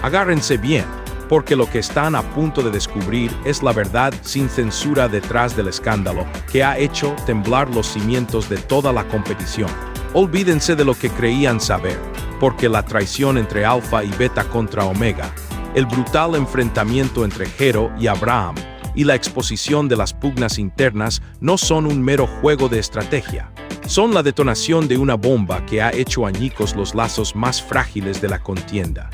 Agárrense bien, porque lo que están a punto de descubrir es la verdad sin censura detrás del escándalo que ha hecho temblar los cimientos de toda la competición. Olvídense de lo que creían saber, porque la traición entre Alpha y Beta contra Omega, el brutal enfrentamiento entre Hero y Abraham y la exposición de las pugnas internas no son un mero juego de estrategia. Son la detonación de una bomba que ha hecho añicos los lazos más frágiles de la contienda.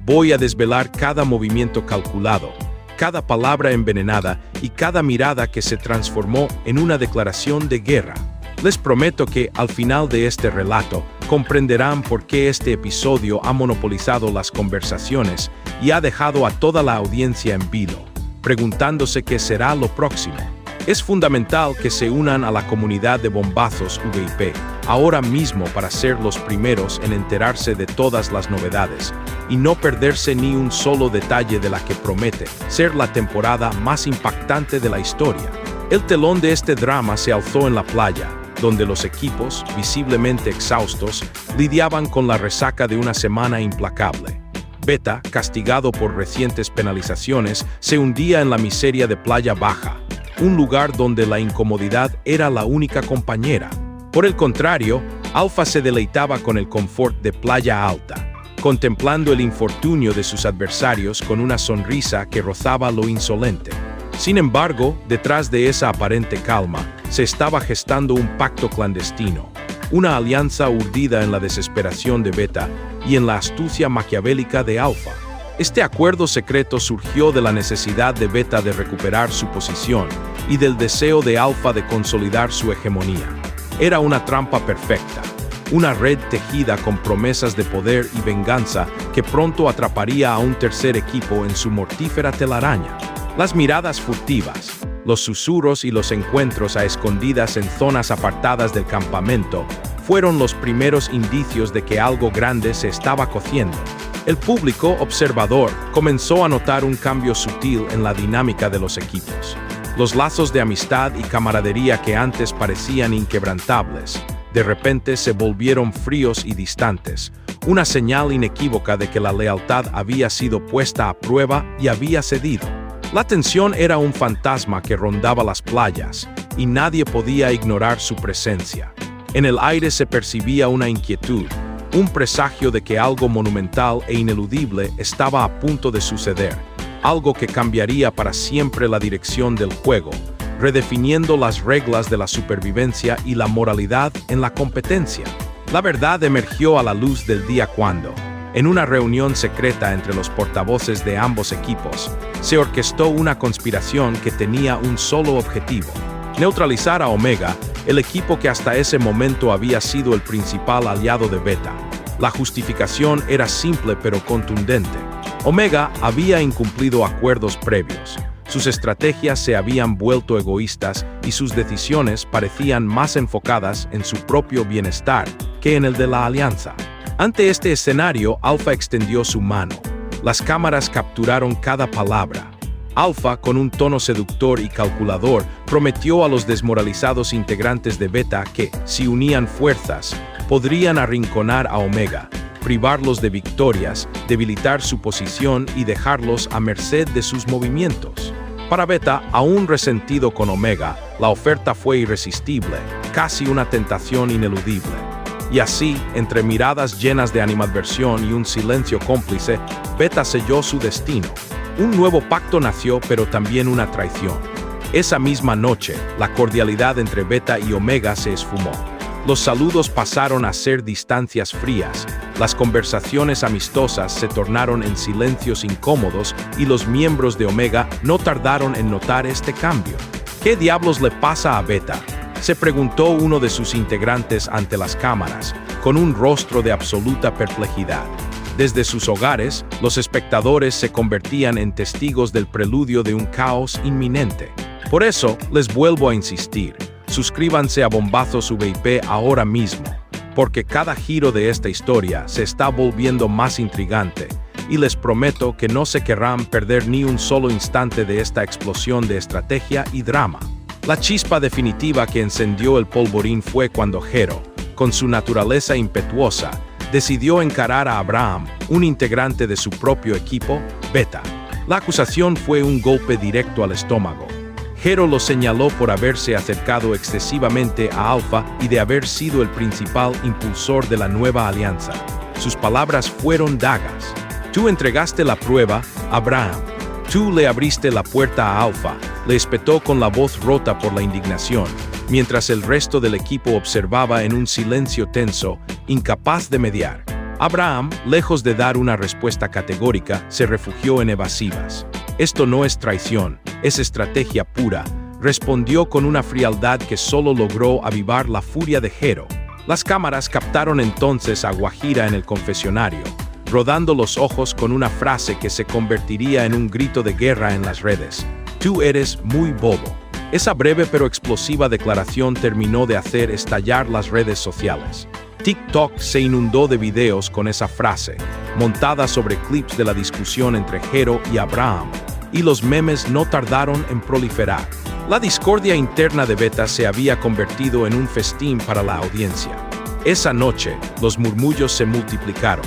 Voy a desvelar cada movimiento calculado, cada palabra envenenada y cada mirada que se transformó en una declaración de guerra. Les prometo que, al final de este relato, comprenderán por qué este episodio ha monopolizado las conversaciones y ha dejado a toda la audiencia en vilo, preguntándose qué será lo próximo. Es fundamental que se unan a la comunidad de Bombazos VIP ahora mismo para ser los primeros en enterarse de todas las novedades y no perderse ni un solo detalle de la que promete ser la temporada más impactante de la historia. El telón de este drama se alzó en la playa, donde los equipos, visiblemente exhaustos, lidiaban con la resaca de una semana implacable. Beta, castigado por recientes penalizaciones, se hundía en la miseria de Playa Baja, un lugar donde la incomodidad era la única compañera. Por el contrario, Alpha se deleitaba con el confort de Playa Alta, contemplando el infortunio de sus adversarios con una sonrisa que rozaba lo insolente. Sin embargo, detrás de esa aparente calma, se estaba gestando un pacto clandestino, una alianza urdida en la desesperación de Beta y en la astucia maquiavélica de Alpha. Este acuerdo secreto surgió de la necesidad de Beta de recuperar su posición y del deseo de Alpha de consolidar su hegemonía. Era una trampa perfecta, una red tejida con promesas de poder y venganza que pronto atraparía a un tercer equipo en su mortífera telaraña. Las miradas furtivas, los susurros y los encuentros a escondidas en zonas apartadas del campamento fueron los primeros indicios de que algo grande se estaba cociendo. El público observador comenzó a notar un cambio sutil en la dinámica de los equipos. Los lazos de amistad y camaradería que antes parecían inquebrantables, de repente se volvieron fríos y distantes, una señal inequívoca de que la lealtad había sido puesta a prueba y había cedido. La tensión era un fantasma que rondaba las playas, y nadie podía ignorar su presencia. En el aire se percibía una inquietud, un presagio de que algo monumental e ineludible estaba a punto de suceder, algo que cambiaría para siempre la dirección del juego, redefiniendo las reglas de la supervivencia y la moralidad en la competencia. La verdad emergió a la luz del día cuando, en una reunión secreta entre los portavoces de ambos equipos, se orquestó una conspiración que tenía un solo objetivo: neutralizar a Omega, el equipo que hasta ese momento había sido el principal aliado de Beta. La justificación era simple pero contundente. Omega había incumplido acuerdos previos. Sus estrategias se habían vuelto egoístas y sus decisiones parecían más enfocadas en su propio bienestar que en el de la alianza. Ante este escenario, Alpha extendió su mano. Las cámaras capturaron cada palabra. Alpha, con un tono seductor y calculador, prometió a los desmoralizados integrantes de Beta que, si unían fuerzas, podrían arrinconar a Omega, privarlos de victorias, debilitar su posición y dejarlos a merced de sus movimientos. Para Beta, aún resentido con Omega, la oferta fue irresistible, casi una tentación ineludible. Y así, entre miradas llenas de animadversión y un silencio cómplice, Beta selló su destino. Un nuevo pacto nació, pero también una traición. Esa misma noche, la cordialidad entre Beta y Omega se esfumó. Los saludos pasaron a ser distancias frías, las conversaciones amistosas se tornaron en silencios incómodos y los miembros de Omega no tardaron en notar este cambio. ¿Qué diablos le pasa a Beta?, se preguntó uno de sus integrantes ante las cámaras, con un rostro de absoluta perplejidad. Desde sus hogares, los espectadores se convertían en testigos del preludio de un caos inminente. Por eso, les vuelvo a insistir, suscríbanse a Bombazos VIP ahora mismo, porque cada giro de esta historia se está volviendo más intrigante, y les prometo que no se querrán perder ni un solo instante de esta explosión de estrategia y drama. La chispa definitiva que encendió el polvorín fue cuando Hero, con su naturaleza impetuosa, decidió encarar a Abraham, un integrante de su propio equipo, Beta. La acusación fue un golpe directo al estómago. Hero lo señaló por haberse acercado excesivamente a Alpha y de haber sido el principal impulsor de la nueva alianza. Sus palabras fueron dagas. Tú entregaste la prueba, Abraham. Tú le abriste la puerta a Alpha, le espetó con la voz rota por la indignación, mientras el resto del equipo observaba en un silencio tenso, incapaz de mediar. Abraham, lejos de dar una respuesta categórica, se refugió en evasivas. Esto no es traición, es estrategia pura, respondió con una frialdad que solo logró avivar la furia de Hero. Las cámaras captaron entonces a Guajira en el confesionario, rodando los ojos con una frase que se convertiría en un grito de guerra en las redes. Tú eres muy bobo. Esa breve pero explosiva declaración terminó de hacer estallar las redes sociales. TikTok se inundó de videos con esa frase, montada sobre clips de la discusión entre Hero y Abraham, y los memes no tardaron en proliferar. La discordia interna de Beta se había convertido en un festín para la audiencia. Esa noche, los murmullos se multiplicaron.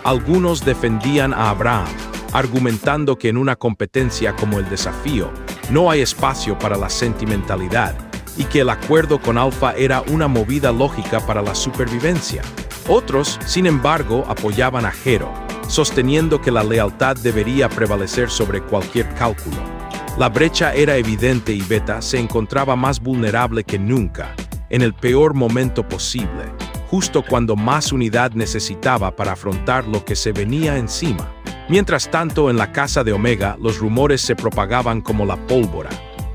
Algunos defendían a Abraham, argumentando que en una competencia como el desafío, no hay espacio para la sentimentalidad, y que el acuerdo con Alpha era una movida lógica para la supervivencia. Otros, sin embargo, apoyaban a Hero, sosteniendo que la lealtad debería prevalecer sobre cualquier cálculo. La brecha era evidente y Beta se encontraba más vulnerable que nunca, en el peor momento posible, justo cuando más unidad necesitaba para afrontar lo que se venía encima. Mientras tanto, en la casa de Omega, los rumores se propagaban como la pólvora.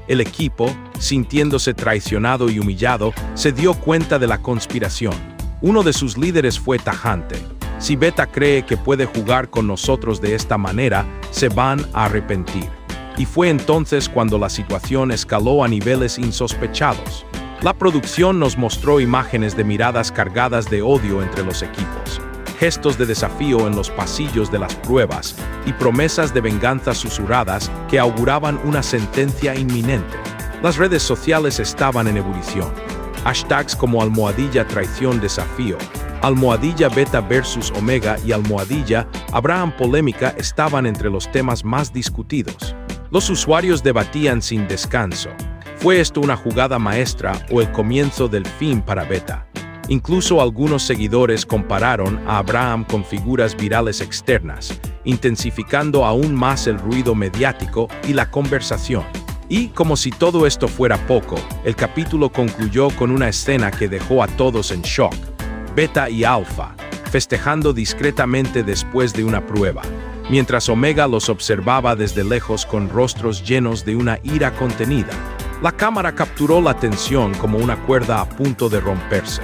El equipo, sintiéndose traicionado y humillado, se dio cuenta de la conspiración. Uno de sus líderes fue tajante. Si Beta cree que puede jugar con nosotros de esta manera, se van a arrepentir. Y fue entonces cuando la situación escaló a niveles insospechados. La producción nos mostró imágenes de miradas cargadas de odio entre los equipos, gestos de desafío en los pasillos de las pruebas y promesas de venganza susurradas que auguraban una sentencia inminente. Las redes sociales estaban en ebullición. Hashtags como #traición-desafío, #Beta versus Omega y #Abraham polémica estaban entre los temas más discutidos. Los usuarios debatían sin descanso. ¿Fue esto una jugada maestra o el comienzo del fin para Beta? Incluso algunos seguidores compararon a Abraham con figuras virales externas, intensificando aún más el ruido mediático y la conversación. Y, como si todo esto fuera poco, el capítulo concluyó con una escena que dejó a todos en shock. Beta y Alpha, festejando discretamente después de una prueba, mientras Omega los observaba desde lejos con rostros llenos de una ira contenida. La cámara capturó la tensión como una cuerda a punto de romperse.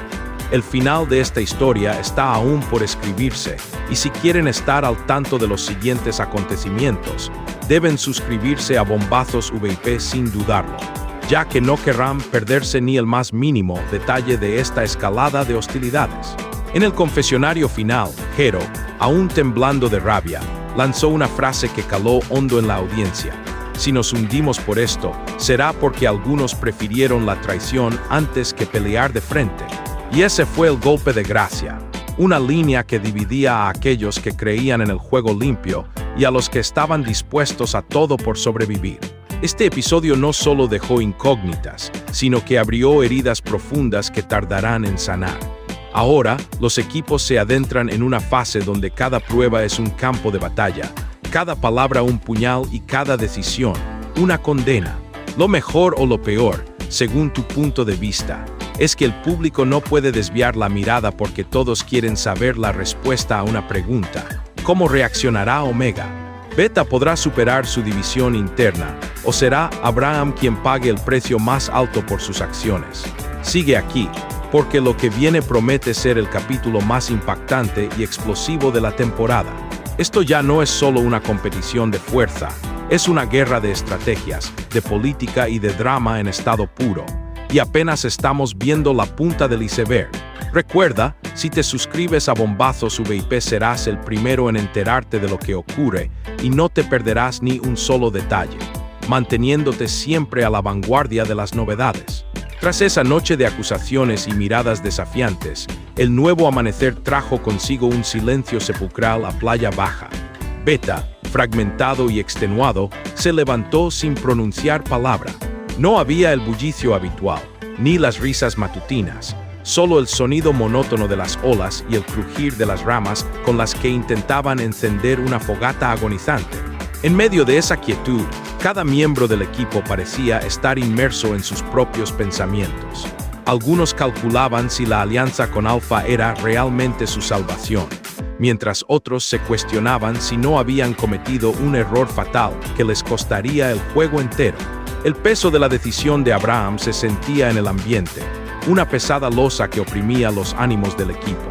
El final de esta historia está aún por escribirse, y si quieren estar al tanto de los siguientes acontecimientos, deben suscribirse a Bombazos VIP sin dudarlo, ya que no querrán perderse ni el más mínimo detalle de esta escalada de hostilidades. En el confesionario final, Hero, aún temblando de rabia, lanzó una frase que caló hondo en la audiencia. Si nos hundimos por esto, será porque algunos prefirieron la traición antes que pelear de frente. Y ese fue el golpe de gracia, una línea que dividía a aquellos que creían en el juego limpio y a los que estaban dispuestos a todo por sobrevivir. Este episodio no solo dejó incógnitas, sino que abrió heridas profundas que tardarán en sanar. Ahora, los equipos se adentran en una fase donde cada prueba es un campo de batalla, cada palabra un puñal y cada decisión una condena. Lo mejor o lo peor, según tu punto de vista, es que el público no puede desviar la mirada porque todos quieren saber la respuesta a una pregunta. ¿Cómo reaccionará Omega? ¿Beta podrá superar su división interna? ¿O será Abraham quien pague el precio más alto por sus acciones? Sigue aquí, porque lo que viene promete ser el capítulo más impactante y explosivo de la temporada. Esto ya no es solo una competición de fuerza, es una guerra de estrategias, de política y de drama en estado puro. Y apenas estamos viendo la punta del iceberg. Recuerda, si te suscribes a Bombazos VIP serás el primero en enterarte de lo que ocurre y no te perderás ni un solo detalle, manteniéndote siempre a la vanguardia de las novedades. Tras esa noche de acusaciones y miradas desafiantes, el nuevo amanecer trajo consigo un silencio sepulcral a Playa Baja. Beta, fragmentado y extenuado, se levantó sin pronunciar palabra. No había el bullicio habitual, ni las risas matutinas, solo el sonido monótono de las olas y el crujir de las ramas con las que intentaban encender una fogata agonizante. En medio de esa quietud, cada miembro del equipo parecía estar inmerso en sus propios pensamientos. Algunos calculaban si la alianza con Alpha era realmente su salvación, mientras otros se cuestionaban si no habían cometido un error fatal que les costaría el juego entero. El peso de la decisión de Abraham se sentía en el ambiente, una pesada losa que oprimía los ánimos del equipo.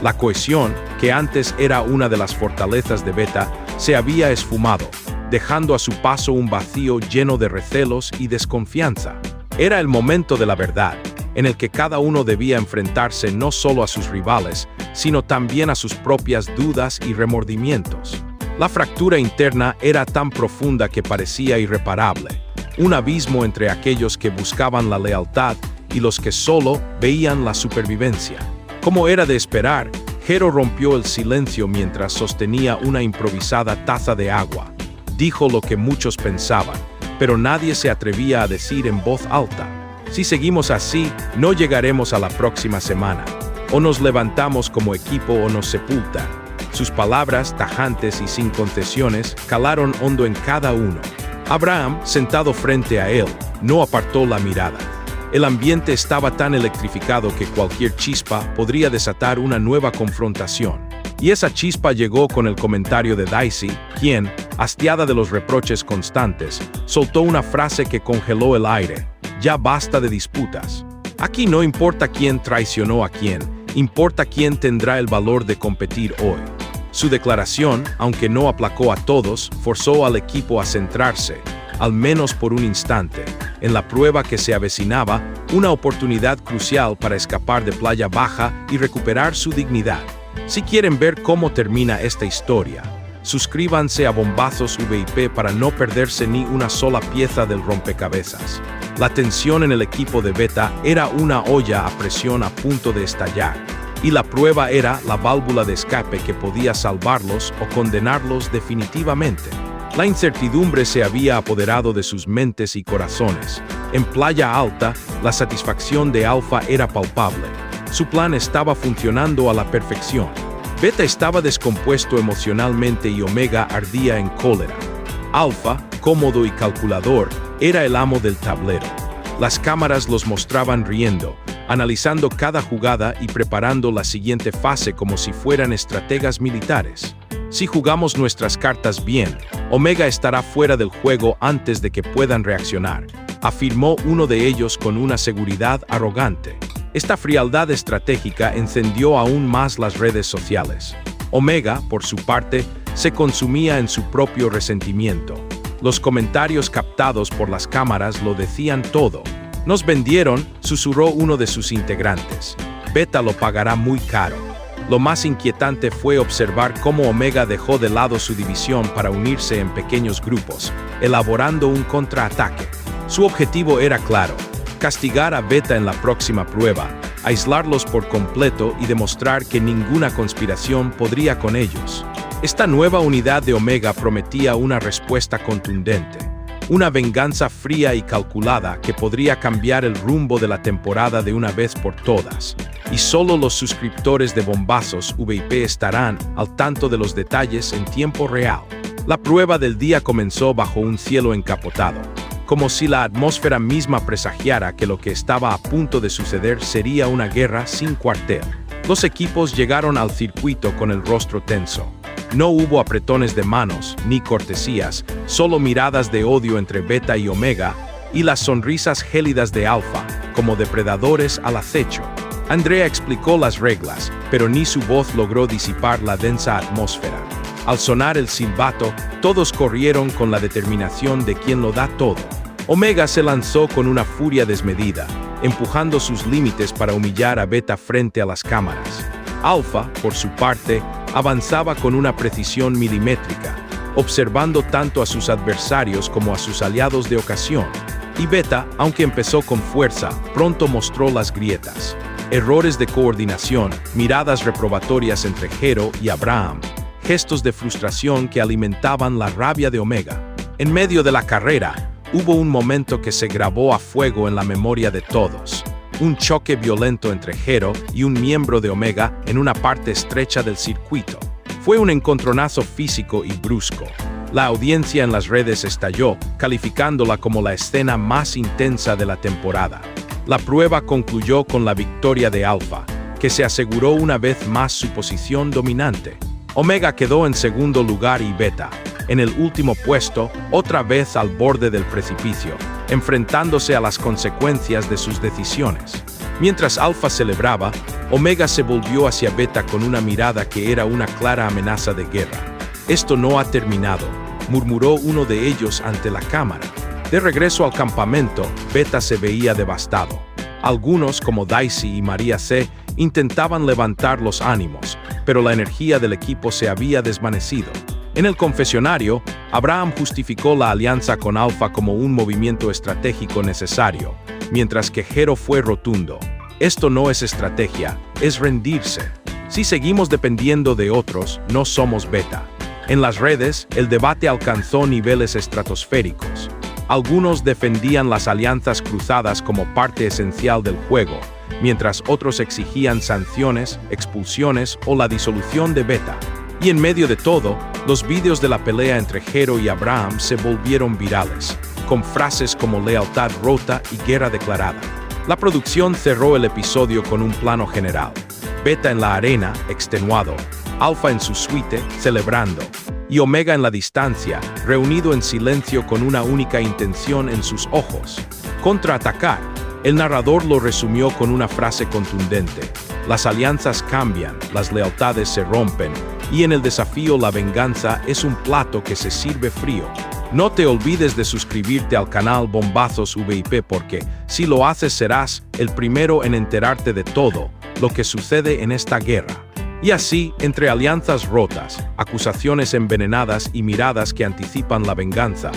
La cohesión, que antes era una de las fortalezas de Beta, se había esfumado, dejando a su paso un vacío lleno de recelos y desconfianza. Era el momento de la verdad, en el que cada uno debía enfrentarse no solo a sus rivales, sino también a sus propias dudas y remordimientos. La fractura interna era tan profunda que parecía irreparable, un abismo entre aquellos que buscaban la lealtad y los que solo veían la supervivencia. Como era de esperar, Jero rompió el silencio mientras sostenía una improvisada taza de agua. Dijo lo que muchos pensaban, pero nadie se atrevía a decir en voz alta: si seguimos así, no llegaremos a la próxima semana. O nos levantamos como equipo o nos sepultan. Sus palabras, tajantes y sin concesiones, calaron hondo en cada uno. Abraham, sentado frente a él, no apartó la mirada. El ambiente estaba tan electrificado que cualquier chispa podría desatar una nueva confrontación. Y esa chispa llegó con el comentario de Daisy, quien, hastiada de los reproches constantes, soltó una frase que congeló el aire: ya basta de disputas. Aquí no importa quién traicionó a quién, importa quién tendrá el valor de competir hoy. Su declaración, aunque no aplacó a todos, forzó al equipo a centrarse, al menos por un instante, en la prueba que se avecinaba, una oportunidad crucial para escapar de Playa Baja y recuperar su dignidad. Si quieren ver cómo termina esta historia, suscríbanse a Bombazos VIP para no perderse ni una sola pieza del rompecabezas. La tensión en el equipo de Beta era una olla a presión a punto de estallar, y la prueba era la válvula de escape que podía salvarlos o condenarlos definitivamente. La incertidumbre se había apoderado de sus mentes y corazones. En Playa Alta, la satisfacción de Alpha era palpable. Su plan estaba funcionando a la perfección. Beta estaba descompuesto emocionalmente y Omega ardía en cólera. Alpha, cómodo y calculador, era el amo del tablero. Las cámaras los mostraban riendo, analizando cada jugada y preparando la siguiente fase como si fueran estrategas militares. Si jugamos nuestras cartas bien, Omega estará fuera del juego antes de que puedan reaccionar, afirmó uno de ellos con una seguridad arrogante. Esta frialdad estratégica encendió aún más las redes sociales. Omega, por su parte, se consumía en su propio resentimiento. Los comentarios captados por las cámaras lo decían todo. Nos vendieron, susurró uno de sus integrantes. Beta lo pagará muy caro. Lo más inquietante fue observar cómo Omega dejó de lado su división para unirse en pequeños grupos, elaborando un contraataque. Su objetivo era claro: castigar a Beta en la próxima prueba, aislarlos por completo y demostrar que ninguna conspiración podría con ellos. Esta nueva unidad de Omega prometía una respuesta contundente, una venganza fría y calculada que podría cambiar el rumbo de la temporada de una vez por todas. Y solo los suscriptores de Bombazos VIP estarán al tanto de los detalles en tiempo real. La prueba del día comenzó bajo un cielo encapotado, como si la atmósfera misma presagiara que lo que estaba a punto de suceder sería una guerra sin cuartel. Los equipos llegaron al circuito con el rostro tenso. No hubo apretones de manos, ni cortesías, solo miradas de odio entre Beta y Omega, y las sonrisas gélidas de Alpha, como depredadores al acecho. Andrea explicó las reglas, pero ni su voz logró disipar la densa atmósfera. Al sonar el silbato, todos corrieron con la determinación de quien lo da todo. Omega se lanzó con una furia desmedida, empujando sus límites para humillar a Beta frente a las cámaras. Alpha, por su parte, avanzaba con una precisión milimétrica, observando tanto a sus adversarios como a sus aliados de ocasión. Y Beta, aunque empezó con fuerza, pronto mostró las grietas. Errores de coordinación, miradas reprobatorias entre Hero y Abraham, gestos de frustración que alimentaban la rabia de Omega. En medio de la carrera, hubo un momento que se grabó a fuego en la memoria de todos. Un choque violento entre Hero y un miembro de Omega en una parte estrecha del circuito. Fue un encontronazo físico y brusco. La audiencia en las redes estalló, calificándola como la escena más intensa de la temporada. La prueba concluyó con la victoria de Alpha, que se aseguró una vez más su posición dominante. Omega quedó en segundo lugar y Beta, en el último puesto, otra vez al borde del precipicio, enfrentándose a las consecuencias de sus decisiones. Mientras Alpha celebraba, Omega se volvió hacia Beta con una mirada que era una clara amenaza de guerra. «Esto no ha terminado», murmuró uno de ellos ante la cámara. De regreso al campamento, Beta se veía devastado. Algunos, como Daisy y María C., intentaban levantar los ánimos, pero la energía del equipo se había desvanecido. En el confesionario, Abraham justificó la alianza con Alpha como un movimiento estratégico necesario, mientras que Hero fue rotundo. Esto no es estrategia, es rendirse. Si seguimos dependiendo de otros, no somos Beta. En las redes, el debate alcanzó niveles estratosféricos. Algunos defendían las alianzas cruzadas como parte esencial del juego, mientras otros exigían sanciones, expulsiones o la disolución de Beta. Y en medio de todo, los vídeos de la pelea entre Hero y Abraham se volvieron virales, con frases como lealtad rota y guerra declarada. La producción cerró el episodio con un plano general. Beta en la arena, extenuado, Alpha en su suite, celebrando, y Omega en la distancia, reunido en silencio con una única intención en sus ojos: contraatacar. El narrador lo resumió con una frase contundente: las alianzas cambian, las lealtades se rompen, y en el desafío la venganza es un plato que se sirve frío. No te olvides de suscribirte al canal Bombazos VIP porque, si lo haces, serás el primero en enterarte de todo lo que sucede en esta guerra. Y así, entre alianzas rotas, acusaciones envenenadas y miradas que anticipan la venganza,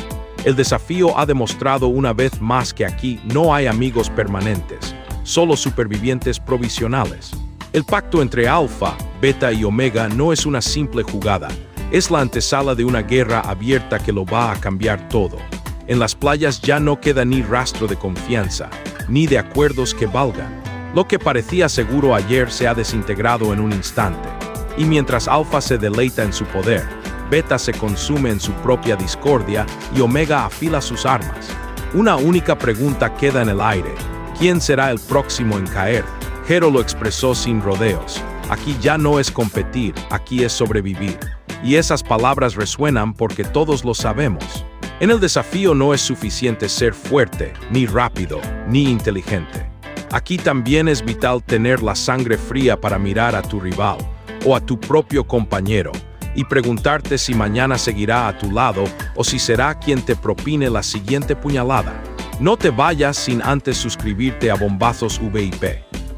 el desafío ha demostrado una vez más que aquí no hay amigos permanentes, solo supervivientes provisionales. El pacto entre Alpha, Beta y Omega no es una simple jugada, es la antesala de una guerra abierta que lo va a cambiar todo. En las playas ya no queda ni rastro de confianza, ni de acuerdos que valgan. Lo que parecía seguro ayer se ha desintegrado en un instante. Y mientras Alpha se deleita en su poder, Beta se consume en su propia discordia y Omega afila sus armas. Una única pregunta queda en el aire: ¿quién será el próximo en caer? Hero lo expresó sin rodeos: aquí ya no es competir, aquí es sobrevivir. Y esas palabras resuenan porque todos lo sabemos. En el desafío no es suficiente ser fuerte, ni rápido, ni inteligente. Aquí también es vital tener la sangre fría para mirar a tu rival o a tu propio compañero y preguntarte si mañana seguirá a tu lado o si será quien te propine la siguiente puñalada. No te vayas sin antes suscribirte a Bombazos VIP.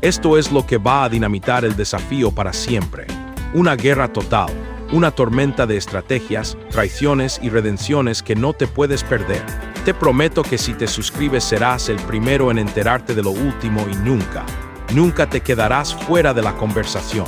Esto es lo que va a dinamitar el desafío para siempre. Una guerra total, una tormenta de estrategias, traiciones y redenciones que no te puedes perder. Te prometo que si te suscribes serás el primero en enterarte de lo último y nunca te quedarás fuera de la conversación.